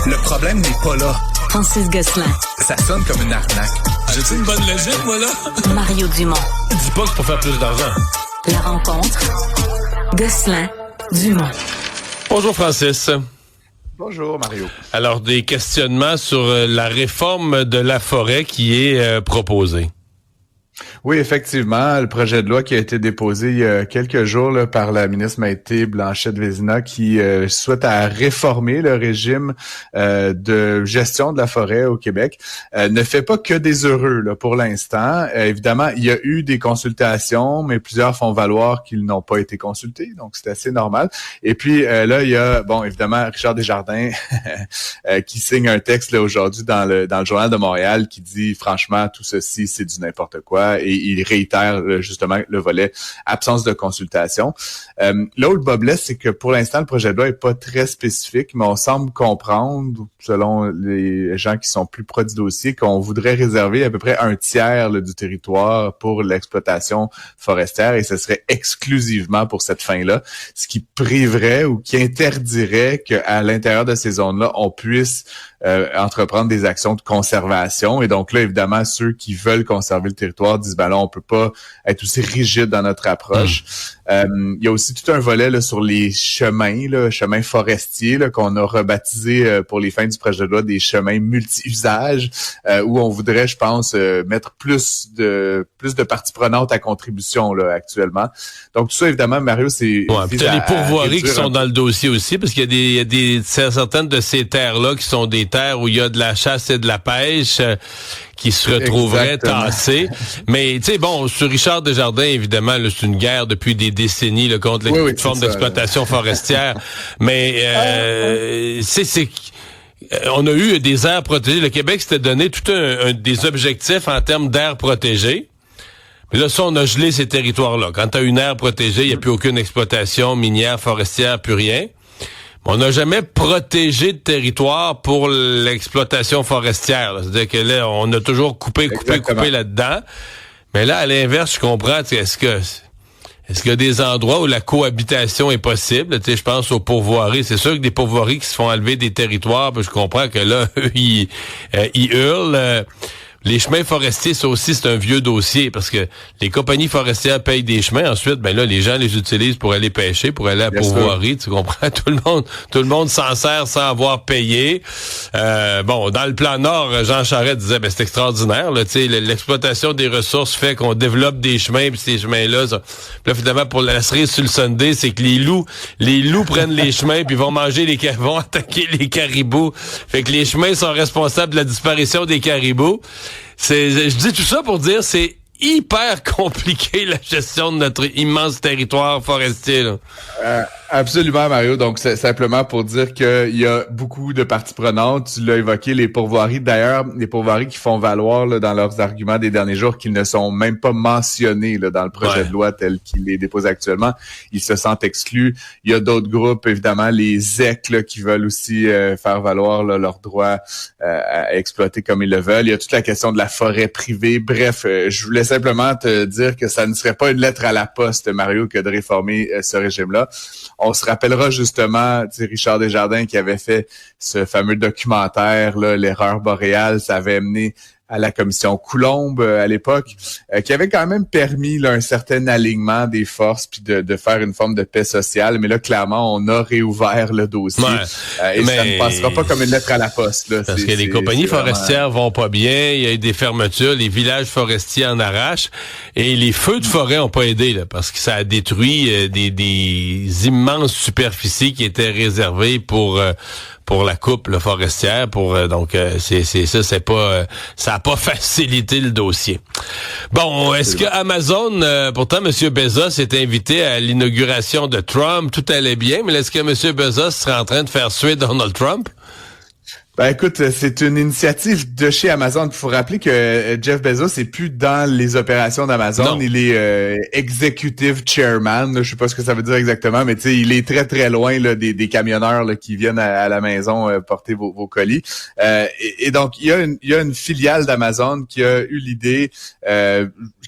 Le problème n'est pas là. Francis Gosselin. Ça sonne comme une arnaque. J'ai-tu une bonne logique, moi, là? Mario Dumont. Dis pas que c'est pour faire plus d'argent. La rencontre. Gosselin. Dumont. Bonjour, Francis. Bonjour, Mario. Alors, des questionnements sur la réforme de la forêt qui est proposée. Oui, effectivement, le projet de loi qui a été déposé il y a quelques jours là, par la ministre Maïté Blanchette-Vézina qui souhaite à réformer le régime de gestion de la forêt au Québec ne fait pas que des heureux là, pour l'instant. Évidemment, il y a eu des consultations, mais plusieurs font valoir qu'ils n'ont pas été consultés, donc c'est assez normal. Et puis là, il y a, bon, évidemment, Richard Desjardins qui signe un texte là, aujourd'hui dans le Journal de Montréal qui dit, franchement, tout ceci, c'est du n'importe quoi. Et il réitère justement le volet absence de consultation. Là où le bas blesse, c'est que pour l'instant, le projet de loi est pas très spécifique, mais on semble comprendre, selon les gens qui sont plus proches du dossier, qu'on voudrait réserver à peu près un tiers là, du territoire pour l'exploitation forestière et ce serait exclusivement pour cette fin-là, ce qui priverait ou qui interdirait qu'à l'intérieur de ces zones-là, on puisse entreprendre des actions de conservation. Et donc là, évidemment, ceux qui veulent conserver le territoire disent, ben là, on peut pas être aussi rigide dans notre approche. Il y a aussi tout un volet là, sur les chemins forestiers là, qu'on a rebaptisé pour les fins du projet de loi des chemins multi-usages, où on voudrait, je pense, mettre plus de parties prenantes à contribution là, actuellement. Donc tout ça, évidemment, Mario, c'est... Ouais, puis t'as les pourvoiries qui sont dans le dossier aussi, parce qu'il y a certaines de ces terres-là qui sont des terres où il y a de la chasse et de la pêche qui se retrouveraient tassées. Mais, tu sais, bon, sur Richard Desjardins, évidemment, là, c'est une guerre depuis des décennies là, contre les formes d'exploitation forestière. Mais, on a eu des aires protégées. Le Québec s'était donné tout des objectifs en termes d'aires protégées. Mais là, ça, on a gelé ces territoires-là. Quand tu as une aire protégée, il n'y a plus aucune exploitation minière, forestière, plus rien. On n'a jamais protégé de territoire pour l'exploitation forestière. Là. C'est-à-dire que là, on a toujours coupé là-dedans. Mais là, à l'inverse, je comprends, est-ce qu'il y a des endroits où la cohabitation est possible? Je pense aux pourvoiries. C'est sûr que des pourvoiries qui se font enlever des territoires, puis je comprends que là, eux, ils hurlent. Les chemins forestiers, ça aussi, c'est un vieux dossier parce que les compagnies forestières payent des chemins. Ensuite, ben là, les gens les utilisent pour aller pêcher, pour aller à la pourvoirie. Tu comprends? Tout le monde s'en sert sans avoir payé. Bon, dans le plan Nord, Jean Charest disait, ben c'est extraordinaire. Là, l'exploitation des ressources fait qu'on développe des chemins, puis ces chemins-là, ça. Puis là, finalement, pour la cerise sur le Sunday, c'est que les loups prennent les chemins, puis vont vont attaquer les caribous. Fait que les chemins sont responsables de la disparition des caribous. Je dis tout ça pour dire c'est hyper compliqué la gestion de notre immense territoire forestier là. Absolument, Mario. Donc, c'est simplement pour dire qu'il y a beaucoup de parties prenantes. Tu l'as évoqué, les pourvoiries. D'ailleurs, les pourvoiries qui font valoir là, dans leurs arguments des derniers jours qu'ils ne sont même pas mentionnés là, dans le projet de loi tel qu'il est déposé actuellement. Ils se sentent exclus. Il y a d'autres groupes, évidemment, les ZEC là, qui veulent aussi faire valoir là, leurs droits à exploiter comme ils le veulent. Il y a toute la question de la forêt privée. Bref, je voulais simplement te dire que ça ne serait pas une lettre à la poste, Mario, que de réformer ce régime-là. On se rappellera justement, Richard Desjardins qui avait fait ce fameux documentaire, là, L'erreur boréale, ça avait mené à la commission Coulombe à l'époque, qui avait quand même permis là, un certain alignement des forces puis de faire une forme de paix sociale. Mais là, clairement, on a réouvert le dossier. Et ça ne passera pas comme une lettre à la poste. Là. Parce que les compagnies forestières vont pas bien, il y a eu des fermetures, les villages forestiers en arrachent, et les feux de forêt ont pas aidé, là, parce que ça a détruit des immenses superficies qui étaient réservées pour la coupe là, forestière, ça a pas facilité le dossier. Bon, est-ce que Amazon, pourtant M. Bezos est invité à l'inauguration de Trump, tout allait bien, mais est-ce que M. Bezos serait en train de faire suer Donald Trump? Ben écoute, c'est une initiative de chez Amazon. Il faut rappeler que Jeff Bezos n'est plus dans les opérations d'Amazon. Non. Il est executive chairman. Là, je sais pas ce que ça veut dire exactement, mais tu sais, il est très très loin là, des camionneurs là, qui viennent à la maison porter vos colis. Et donc il y a une filiale d'Amazon qui a eu l'idée,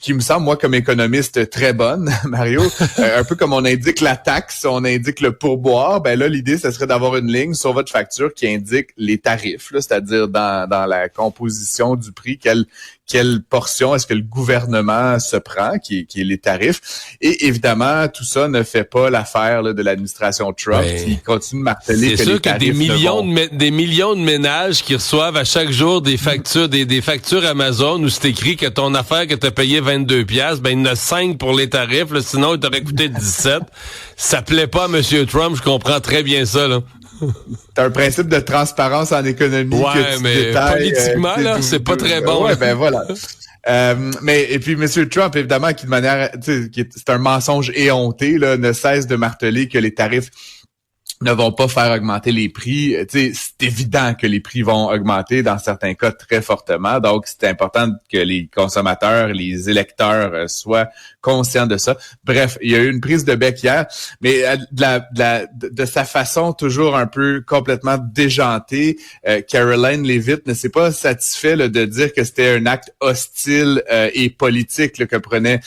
qui me semble moi comme économiste très bonne, Mario. Un peu comme on indique la taxe, on indique le pourboire. Ben là, l'idée, ce serait d'avoir une ligne sur votre facture qui indique les tarifs. Là, c'est-à-dire dans la composition du prix, quelle portion est-ce que le gouvernement se prend, qui est les tarifs. Et évidemment, tout ça ne fait pas l'affaire là, de l'administration Trump, qui continue de marteler que les tarifs. C'est sûr que des millions de ménages qui reçoivent à chaque jour des factures, des factures Amazon où c'est écrit que ton affaire que t'as payé 22$, ben il y en a 5 pour les tarifs, là, sinon il t'aurait coûté 17. Ça plaît pas à M. Trump, je comprends très bien ça, là. C'est un principe de transparence en économie. Ouais, que tu mais détailles, politiquement, là, c'est pas très bon. Ouais, ben voilà. Et puis M. Trump, évidemment, qui de manière, c'est un mensonge éhonté, là, ne cesse de marteler que les tarifs ne vont pas faire augmenter les prix. C'est évident que les prix vont augmenter dans certains cas très fortement. Donc, c'est important que les consommateurs, les électeurs soient conscients de ça. Bref, il y a eu une prise de bec hier, mais de sa façon toujours un peu complètement déjantée, Caroline Leavitt ne s'est pas satisfait là, de dire que c'était un acte hostile et politique là, que prenait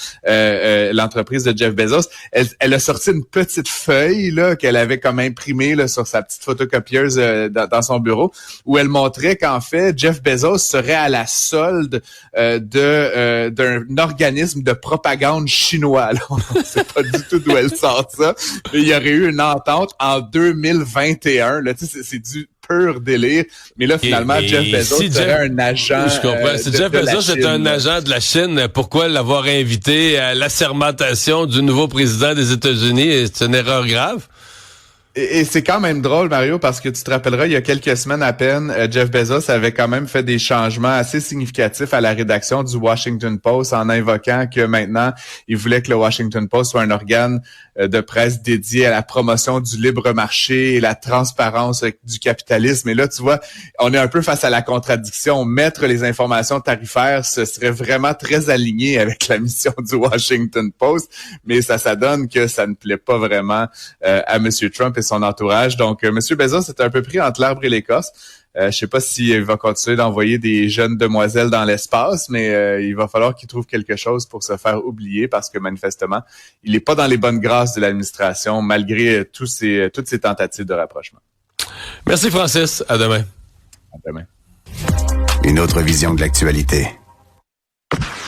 l'entreprise de Jeff Bezos. Elle a sorti une petite feuille là qu'elle avait quand même imprimé là, sur sa petite photocopieuse dans son bureau, où elle montrait qu'en fait, Jeff Bezos serait à la solde d'un organisme de propagande chinois. Là. On ne sait pas du tout d'où elle sort ça, mais il y aurait eu une entente en 2021. Là, c'est du pur délire. Mais là, finalement, Jeff Bezos serait un agent. Je comprends. Si Jeff Bezos est un agent de la Chine, pourquoi l'avoir invité à l'assermentation du nouveau président des États-Unis? C'est une erreur grave. Et c'est quand même drôle, Mario, parce que tu te rappelleras, il y a quelques semaines à peine, Jeff Bezos avait quand même fait des changements assez significatifs à la rédaction du Washington Post en invoquant que maintenant, il voulait que le Washington Post soit un organe de presse dédié à la promotion du libre marché et la transparence du capitalisme. Et là, tu vois, on est un peu face à la contradiction. Mettre les informations tarifaires, ce serait vraiment très aligné avec la mission du Washington Post, mais ça donne que ça ne plaît pas vraiment à M. Trump et son entourage. Donc, M. Bezos est un peu pris entre l'arbre et l'écorce. Je sais pas s'il va continuer d'envoyer des jeunes demoiselles dans l'espace, mais il va falloir qu'il trouve quelque chose pour se faire oublier parce que manifestement, il n'est pas dans les bonnes grâces de l'administration malgré toutes ces tentatives de rapprochement. Merci Francis. À demain. À demain. Une autre vision de l'actualité.